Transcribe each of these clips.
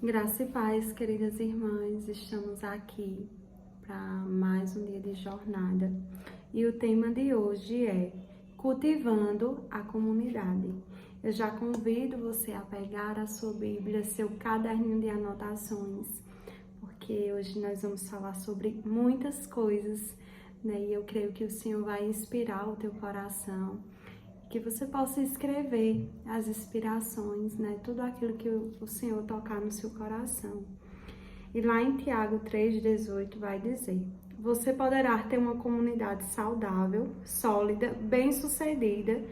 Graça e paz, queridas irmãs, estamos aqui para mais um dia de jornada e o tema de hoje é cultivando a comunidade. Eu já convido você a pegar a sua Bíblia, seu caderninho de anotações, porque hoje nós vamos falar sobre muitas coisas, né? E eu creio que o Senhor vai inspirar o teu coração, que você possa escrever as inspirações, né? Tudo aquilo que o Senhor tocar no seu coração. E lá em Tiago 3,18 vai dizer: você poderá ter uma comunidade saudável, sólida, bem-sucedida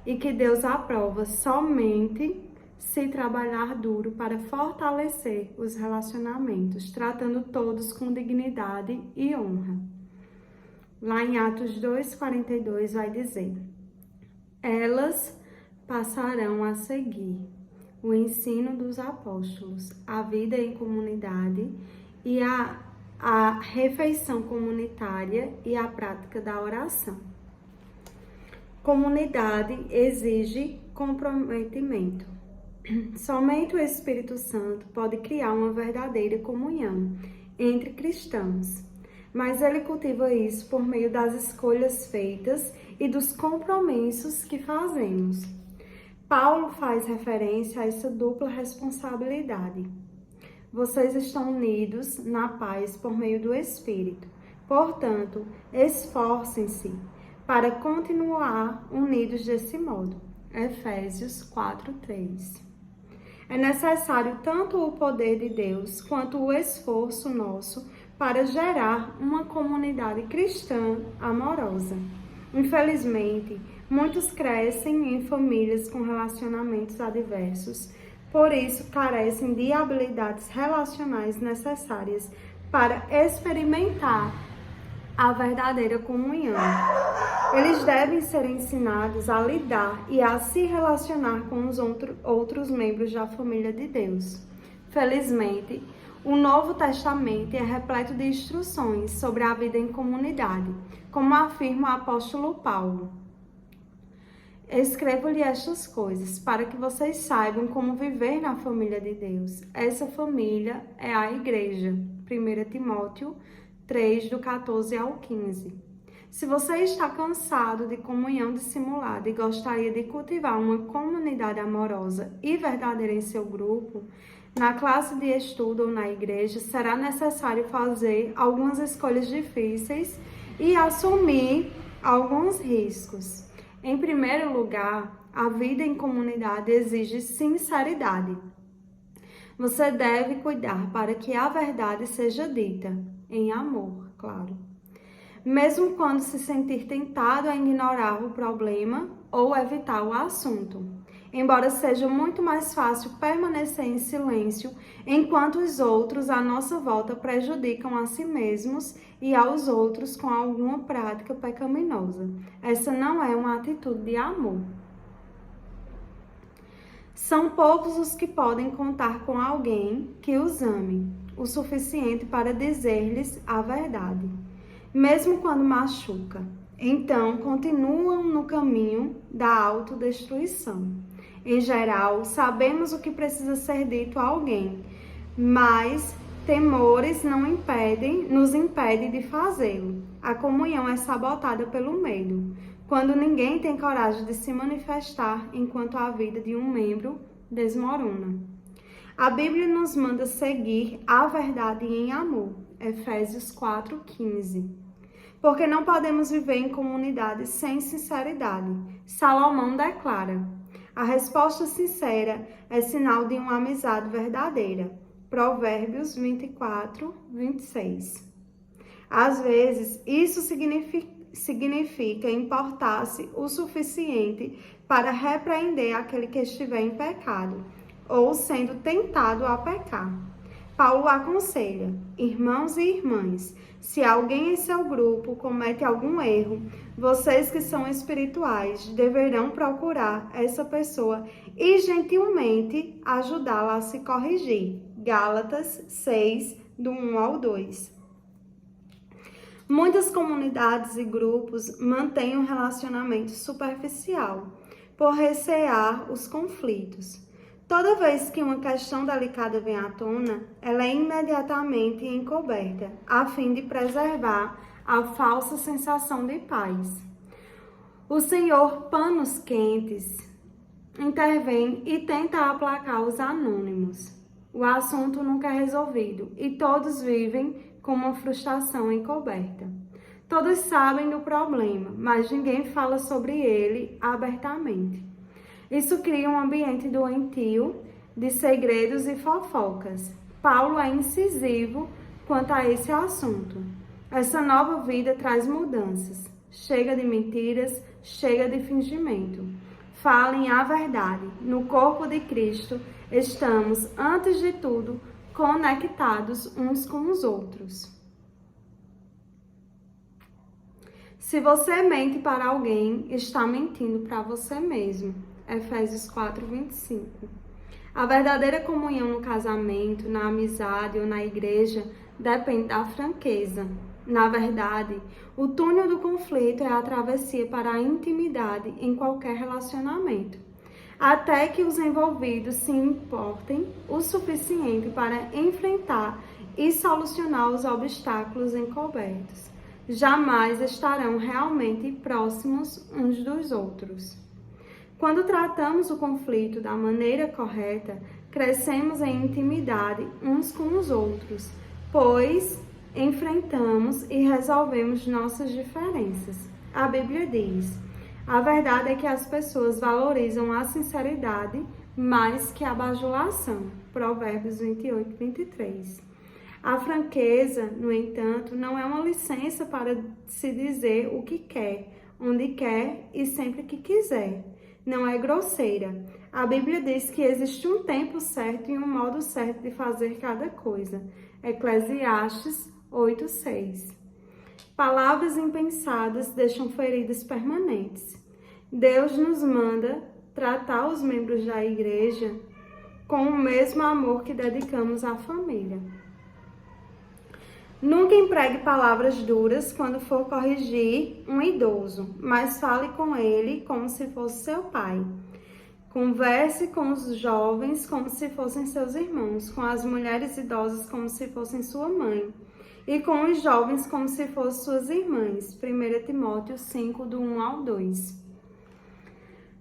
e que Deus aprova somente se trabalhar duro para fortalecer os relacionamentos, tratando todos com dignidade e honra. Lá em Atos 2,42 vai dizer: elas passarão a seguir o ensino dos apóstolos, a vida em comunidade e a refeição comunitária e a prática da oração. Comunidade exige comprometimento. Somente o Espírito Santo pode criar uma verdadeira comunhão entre cristãos, mas ele cultiva isso por meio das escolhas feitas e dos compromissos que fazemos. Paulo faz referência a essa dupla responsabilidade. Vocês estão unidos na paz por meio do Espírito. Portanto, esforcem-se para continuar unidos desse modo. Efésios 4:3. É necessário tanto o poder de Deus quanto o esforço nosso para gerar uma comunidade cristã amorosa. Infelizmente, muitos crescem em famílias com relacionamentos adversos, por isso carecem de habilidades relacionais necessárias para experimentar a verdadeira comunhão. Eles devem ser ensinados a lidar e a se relacionar com os outros membros da família de Deus. Felizmente, o Novo Testamento é repleto de instruções sobre a vida em comunidade, como afirma o apóstolo Paulo. Escrevo-lhe estas coisas para que vocês saibam como viver na família de Deus. Essa família é a igreja. 1 Timóteo 3, do 14 ao 15. Se você está cansado de comunhão dissimulada e gostaria de cultivar uma comunidade amorosa e verdadeira em seu grupo, na classe de estudo ou na igreja, será necessário fazer algumas escolhas difíceis e assumir alguns riscos. Em primeiro lugar, a vida em comunidade exige sinceridade. Você deve cuidar para que a verdade seja dita, em amor, claro. Mesmo quando se sentir tentado a ignorar o problema ou evitar o assunto. Embora seja muito mais fácil permanecer em silêncio enquanto os outros à nossa volta prejudicam a si mesmos e aos outros com alguma prática pecaminosa. Essa não é uma atitude de amor. São poucos os que podem contar com alguém que os ame o suficiente para dizer-lhes a verdade, mesmo quando machuca. Então, continuam no caminho da autodestruição. Em geral, sabemos o que precisa ser dito a alguém, mas temores nos impedem de fazê-lo. A comunhão é sabotada pelo medo, quando ninguém tem coragem de se manifestar enquanto a vida de um membro desmorona. A Bíblia nos manda seguir a verdade em amor. Efésios 4:15. Porque não podemos viver em comunidade sem sinceridade. Salomão declara: a resposta sincera é sinal de uma amizade verdadeira. Provérbios 24:26. Às vezes, isso significa importar-se o suficiente para repreender aquele que estiver em pecado ou sendo tentado a pecar. Paulo aconselha: irmãos e irmãs, se alguém em seu grupo comete algum erro, vocês que são espirituais deverão procurar essa pessoa e gentilmente ajudá-la a se corrigir. Gálatas 6, do 1 ao 2. Muitas comunidades e grupos mantêm um relacionamento superficial por recear os conflitos. Toda vez que uma questão delicada vem à tona, ela é imediatamente encoberta, a fim de preservar a falsa sensação de paz. O senhor Panos Quentes intervém e tenta aplacar os anônimos. O assunto nunca é resolvido e todos vivem com uma frustração encoberta. Todos sabem do problema, mas ninguém fala sobre ele abertamente. Isso cria um ambiente doentio de segredos e fofocas. Paulo é incisivo quanto a esse assunto. Essa nova vida traz mudanças. Chega de mentiras, chega de fingimento. Falem a verdade. No corpo de Cristo, estamos, antes de tudo, conectados uns com os outros. Se você mente para alguém, está mentindo para você mesmo. Efésios 4:25. A verdadeira comunhão no casamento, na amizade ou na igreja depende da franqueza. Na verdade, o túnel do conflito é a travessia para a intimidade em qualquer relacionamento, até que os envolvidos se importem o suficiente para enfrentar e solucionar os obstáculos encobertos. Jamais estarão realmente próximos uns dos outros. Quando tratamos o conflito da maneira correta, crescemos em intimidade uns com os outros, pois enfrentamos e resolvemos nossas diferenças. A Bíblia diz: a verdade é que as pessoas valorizam a sinceridade mais que a bajulação. Provérbios 28:23. A franqueza, no entanto, não é uma licença para se dizer o que quer, onde quer e sempre que quiser. Não é grosseira. A Bíblia diz que existe um tempo certo e um modo certo de fazer cada coisa. Eclesiastes 8:6. Palavras impensadas deixam feridas permanentes. Deus nos manda tratar os membros da igreja com o mesmo amor que dedicamos à família. Nunca empregue palavras duras quando for corrigir um idoso, mas fale com ele como se fosse seu pai. Converse com os jovens como se fossem seus irmãos, com as mulheres idosas como se fossem sua mãe, e com os jovens como se fossem suas irmãs. 1 Timóteo 5, do 1 ao 2.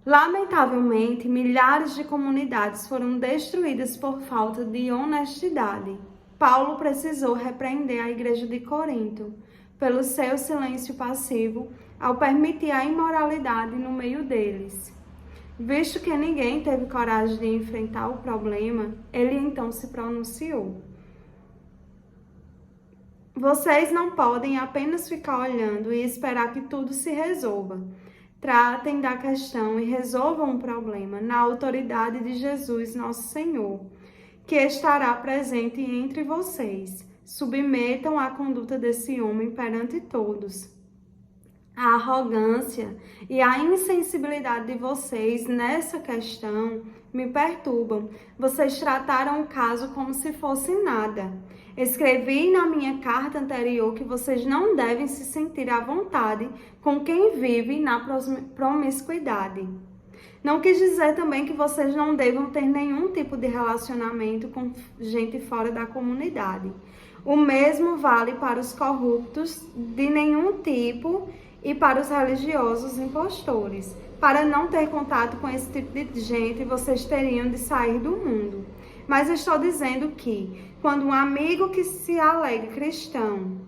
Lamentavelmente, milhares de comunidades foram destruídas por falta de honestidade. Paulo precisou repreender a igreja de Corinto pelo seu silêncio passivo ao permitir a imoralidade no meio deles. Visto que ninguém teve coragem de enfrentar o problema, ele então se pronunciou: vocês não podem apenas ficar olhando e esperar que tudo se resolva. Tratem da questão e resolvam o problema na autoridade de Jesus, nosso Senhor, que estará presente entre vocês. Submetam a conduta desse homem perante todos. A arrogância e a insensibilidade de vocês nessa questão me perturbam. Vocês trataram o caso como se fosse nada. Escrevi na minha carta anterior que vocês não devem se sentir à vontade com quem vive na promiscuidade. Não quis dizer também que vocês não devam ter nenhum tipo de relacionamento com gente fora da comunidade. O mesmo vale para os corruptos de nenhum tipo e para os religiosos impostores. Para não ter contato com esse tipo de gente, vocês teriam de sair do mundo. Mas estou dizendo que, quando um amigo que se alega cristão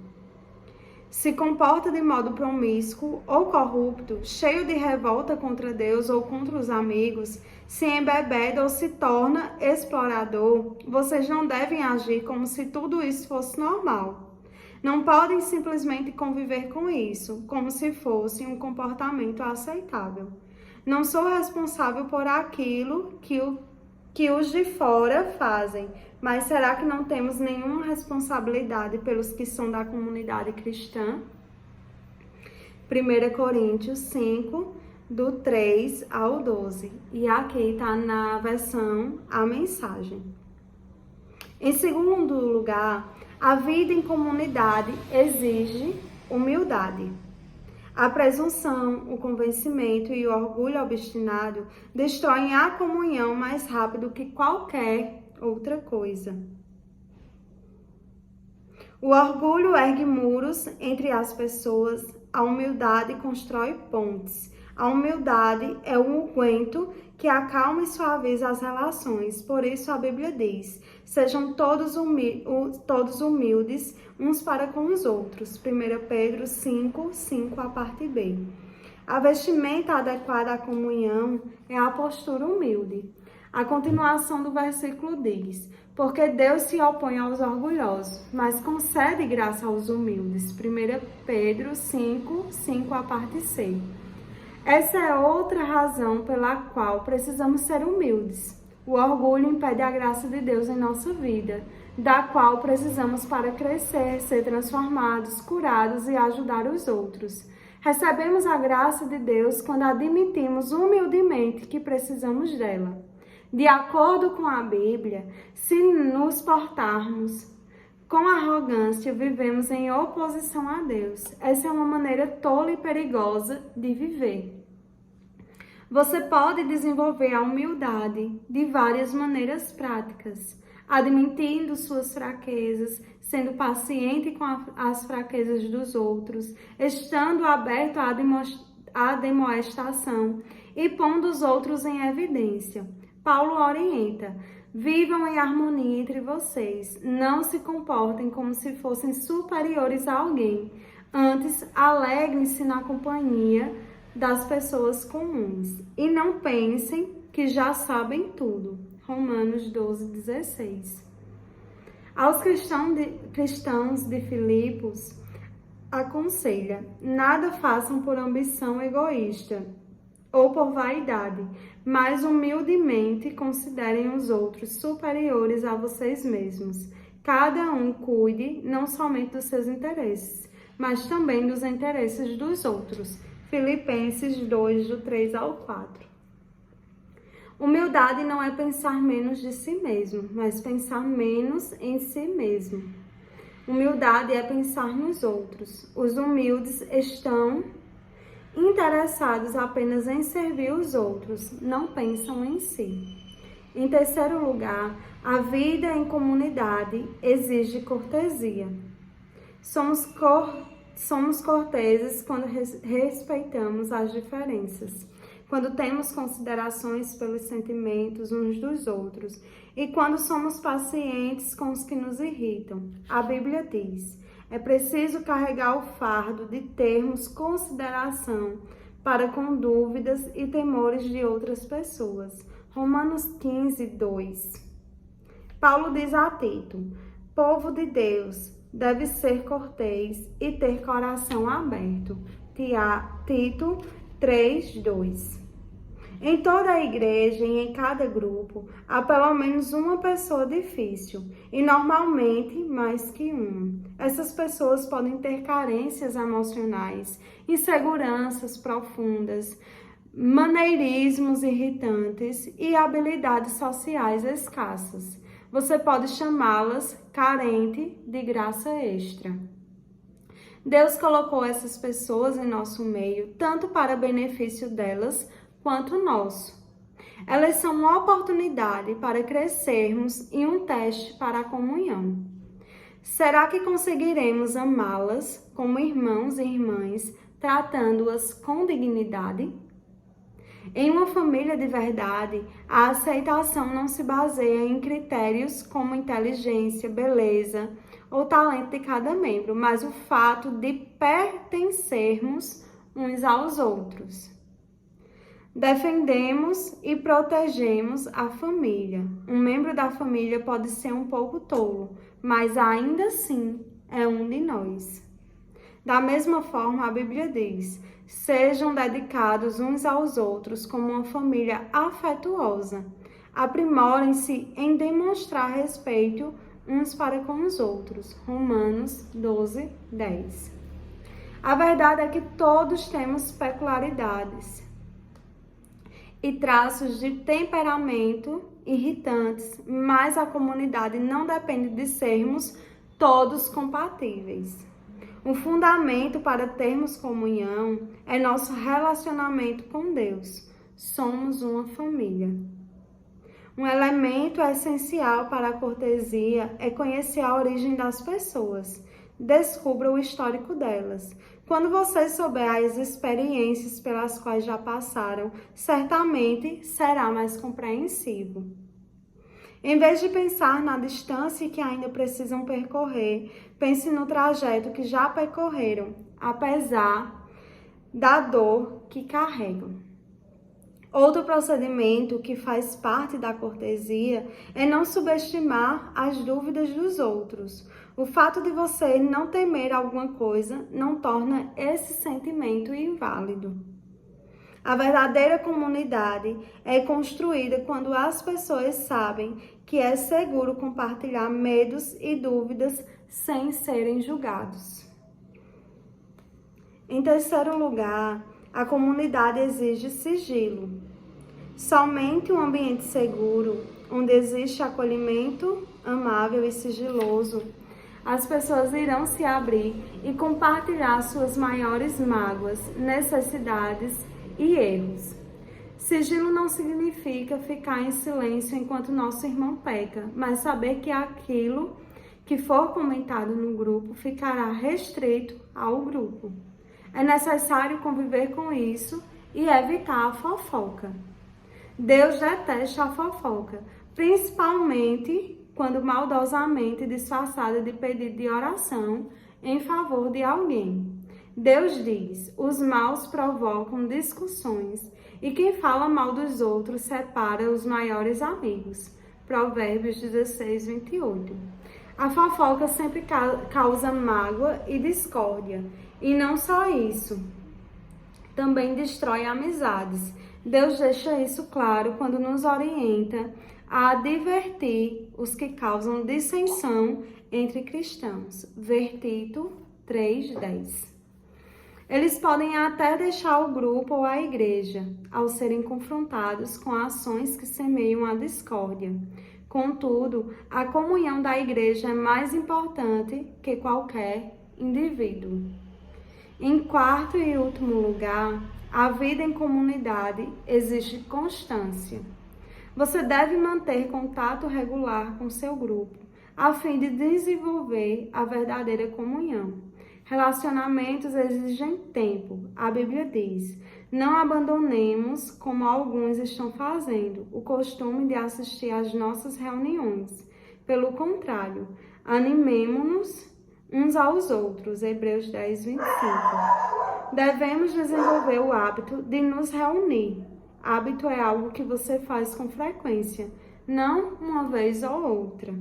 se comporta de modo promíscuo ou corrupto, cheio de revolta contra Deus ou contra os amigos, se embebeda ou se torna explorador, vocês não devem agir como se tudo isso fosse normal. Não podem simplesmente conviver com isso, como se fosse um comportamento aceitável. Não sou responsável por aquilo que os de fora fazem, mas será que não temos nenhuma responsabilidade pelos que são da comunidade cristã? 1 Coríntios 5, do 3 ao 12. E aqui está na versão A Mensagem. Em segundo lugar, a vida em comunidade exige humildade. A presunção, o convencimento e o orgulho obstinado destroem a comunhão mais rápido que qualquer outra coisa. O orgulho ergue muros entre as pessoas, a humildade constrói pontes. A humildade é o unguento que acalma e suaviza as relações. Por isso a Bíblia diz: sejam todos humildes uns para com os outros. 1 Pedro 5, 5, a parte B. A vestimenta adequada à comunhão é a postura humilde. A continuação do versículo diz: porque Deus se opõe aos orgulhosos, mas concede graça aos humildes. 1 Pedro 5, 5, a parte C. Essa é outra razão pela qual precisamos ser humildes. O orgulho impede a graça de Deus em nossa vida, da qual precisamos para crescer, ser transformados, curados e ajudar os outros. Recebemos a graça de Deus quando admitimos humildemente que precisamos dela. De acordo com a Bíblia, se nos portarmos com arrogância, vivemos em oposição a Deus. Essa é uma maneira tola e perigosa de viver. Você pode desenvolver a humildade de várias maneiras práticas, admitindo suas fraquezas, sendo paciente com as fraquezas dos outros, estando aberto à demonstração e pondo os outros em evidência. Paulo orienta: vivam em harmonia entre vocês, não se comportem como se fossem superiores a alguém, antes alegrem-se na companhia das pessoas comuns e não pensem que já sabem tudo. Romanos 12, 16. Aos cristãos de Filipos, aconselha: nada façam por ambição egoísta ou por vaidade, mas humildemente considerem os outros superiores a vocês mesmos. Cada um cuide não somente dos seus interesses, mas também dos interesses dos outros. Filipenses 2, do 3 ao 4. Humildade não é pensar menos de si mesmo, mas pensar menos em si mesmo. Humildade é pensar nos outros. Os humildes estão interessados apenas em servir os outros, não pensam em si. Em terceiro lugar, a vida em comunidade exige cortesia. Somos corteses quando respeitamos as diferenças, quando temos considerações pelos sentimentos uns dos outros e quando somos pacientes com os que nos irritam. A Bíblia diz: é preciso carregar o fardo de termos consideração para com dúvidas e temores de outras pessoas. Romanos 15, 2. Paulo diz a Tito: povo de Deus deve ser cortês e ter coração aberto. Tito 3, 2. Em toda a igreja e em cada grupo, há pelo menos uma pessoa difícil, e normalmente mais que uma. Essas pessoas podem ter carências emocionais, inseguranças profundas, maneirismos irritantes e habilidades sociais escassas. Você pode chamá-las carente de graça extra. Deus colocou essas pessoas em nosso meio, tanto para benefício delas quanto nosso. Elas são uma oportunidade para crescermos e um teste para a comunhão. Será que conseguiremos amá-las como irmãos e irmãs, tratando-as com dignidade? Em uma família de verdade, a aceitação não se baseia em critérios como inteligência, beleza ou talento de cada membro, mas o fato de pertencermos uns aos outros. Defendemos e protegemos a família. Um membro da família pode ser um pouco tolo, mas ainda assim é um de nós. Da mesma forma, a Bíblia diz: sejam dedicados uns aos outros como uma família afetuosa. Aprimorem-se em demonstrar respeito uns para com os outros. Romanos 12, 10. A verdade é que todos temos peculiaridades e traços de temperamento irritantes, mas a comunidade não depende de sermos todos compatíveis. O fundamento para termos comunhão é nosso relacionamento com Deus. Somos uma família. Um elemento essencial para a cortesia é conhecer a origem das pessoas. Descubra o histórico delas. Quando você souber as experiências pelas quais já passaram, certamente será mais compreensivo. Em vez de pensar na distância que ainda precisam percorrer, pense no trajeto que já percorreram, apesar da dor que carregam. Outro procedimento que faz parte da cortesia é não subestimar as dúvidas dos outros. O fato de você não temer alguma coisa não torna esse sentimento inválido. A verdadeira comunidade é construída quando as pessoas sabem que é seguro compartilhar medos e dúvidas sem serem julgados. Em terceiro lugar, a comunidade exige sigilo. Somente um ambiente seguro, onde existe acolhimento amável e sigiloso, as pessoas irão se abrir e compartilhar suas maiores mágoas, necessidades e erros. Sigilo não significa ficar em silêncio enquanto nosso irmão peca, mas saber que aquilo que for comentado no grupo ficará restrito ao grupo. É necessário conviver com isso e evitar a fofoca. Deus detesta a fofoca, principalmente quando maldosamente disfarçada de pedido de oração em favor de alguém. Deus diz: os maus provocam discussões, e quem fala mal dos outros separa os maiores amigos. Provérbios 16, 28. A fofoca sempre causa mágoa e discórdia, e não só isso, também destrói amizades. Deus deixa isso claro quando nos orienta a advertir os que causam dissensão entre cristãos. Ver Tito 3:10. Eles podem até deixar o grupo ou a igreja, ao serem confrontados com ações que semeiam a discórdia. Contudo, a comunhão da igreja é mais importante que qualquer indivíduo. Em quarto e último lugar, a vida em comunidade exige constância. Você deve manter contato regular com seu grupo, a fim de desenvolver a verdadeira comunhão. Relacionamentos exigem tempo. A Bíblia diz: não abandonemos, como alguns estão fazendo, o costume de assistir às nossas reuniões. Pelo contrário, animemo-nos uns aos outros. Hebreus 10, 25. Devemos desenvolver o hábito de nos reunir. Hábito é algo que você faz com frequência, não uma vez ou outra.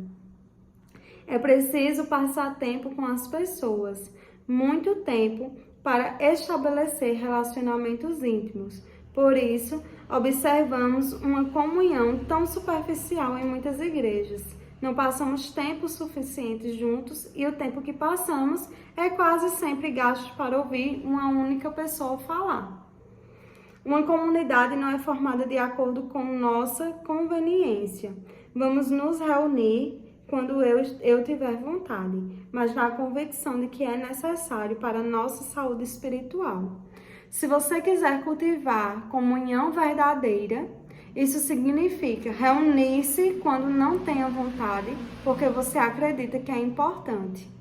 É preciso passar tempo com as pessoas, muito tempo, para estabelecer relacionamentos íntimos. Por isso, observamos uma comunhão tão superficial em muitas igrejas. Não passamos tempo suficiente juntos e o tempo que passamos é quase sempre gasto para ouvir uma única pessoa falar. Uma comunidade não é formada de acordo com nossa conveniência. Vamos nos reunir quando eu tiver vontade, mas na convicção de que é necessário para a nossa saúde espiritual. Se você quiser cultivar comunhão verdadeira, isso significa reunir-se quando não tenha vontade, porque você acredita que é importante.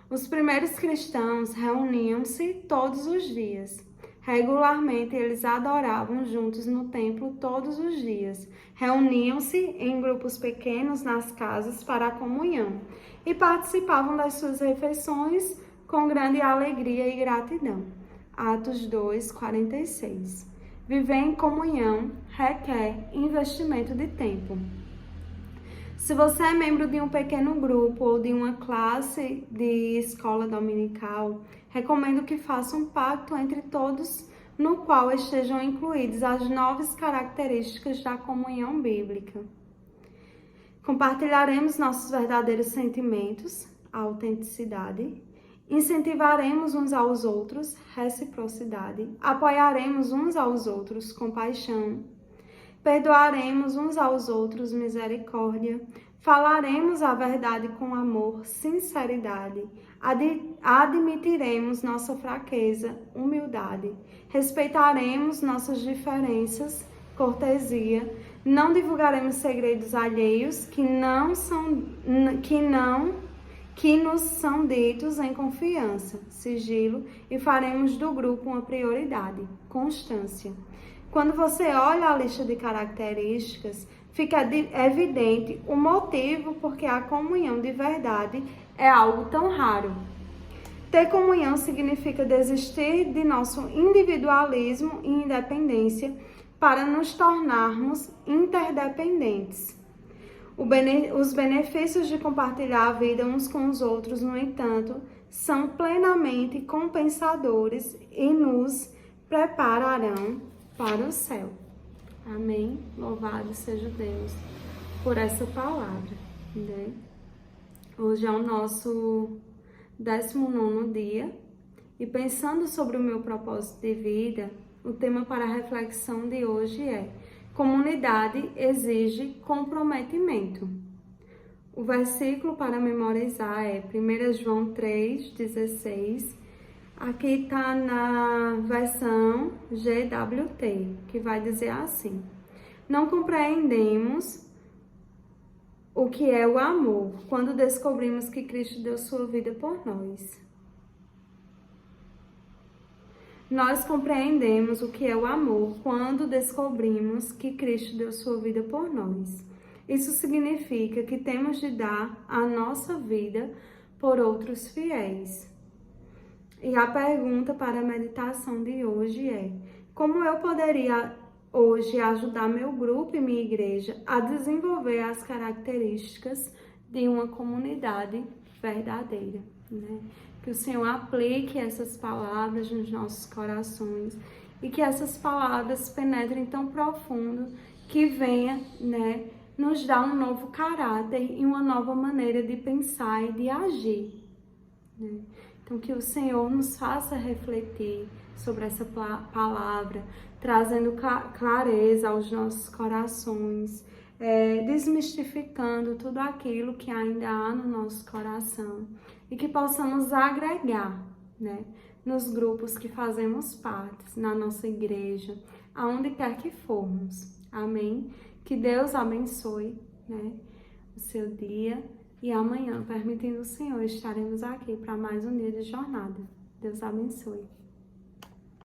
Os primeiros cristãos reuniam-se todos os dias. Regularmente, eles adoravam juntos no templo todos os dias. Reuniam-se em grupos pequenos nas casas para a comunhão e participavam das suas refeições com grande alegria e gratidão. Atos 2, 46. Viver em comunhão requer investimento de tempo. Se você é membro de um pequeno grupo ou de uma classe de escola dominical, recomendo que faça um pacto entre todos no qual estejam incluídas as 9 características da comunhão bíblica. Compartilharemos nossos verdadeiros sentimentos, a autenticidade, incentivaremos uns aos outros, reciprocidade, apoiaremos uns aos outros, compaixão, perdoaremos uns aos outros misericórdia, falaremos a verdade com amor, sinceridade, admitiremos nossa fraqueza, humildade, respeitaremos nossas diferenças, cortesia, não divulgaremos segredos alheios que nos são ditos em confiança, sigilo, e faremos do grupo uma prioridade, constância. Quando você olha a lista de características, fica evidente o motivo porque a comunhão de verdade é algo tão raro. Ter comunhão significa desistir de nosso individualismo e independência para nos tornarmos interdependentes. Os benefícios de compartilhar a vida uns com os outros, no entanto, são plenamente compensadores e nos prepararão para o céu. Amém? Louvado seja Deus por essa palavra, né? Hoje é o nosso 19º dia e pensando sobre o meu propósito de vida, o tema para a reflexão de hoje é: comunidade exige comprometimento. O versículo para memorizar é 1 João 3,16. Aqui está na versão GWT, que vai dizer assim: não compreendemos o que é o amor quando descobrimos que Cristo deu sua vida por nós. Nós compreendemos o que é o amor quando descobrimos que Cristo deu sua vida por nós. Isso significa que temos de dar a nossa vida por outros fiéis. E a pergunta para a meditação de hoje é: como eu poderia hoje ajudar meu grupo e minha igreja a desenvolver as características de uma comunidade verdadeira, né? Que o Senhor aplique essas palavras nos nossos corações e que essas palavras penetrem tão profundo que venha, né, nos dar um novo caráter e uma nova maneira de pensar e de agir, né? Então, que o Senhor nos faça refletir sobre essa palavra, trazendo clareza aos nossos corações, desmistificando tudo aquilo que ainda há no nosso coração e que possamos agregar, né, nos grupos que fazemos parte, na nossa igreja, aonde quer que formos. Amém? Que Deus abençoe, né, o seu dia. E amanhã, permitindo o Senhor, estaremos aqui para mais um dia de jornada. Deus abençoe.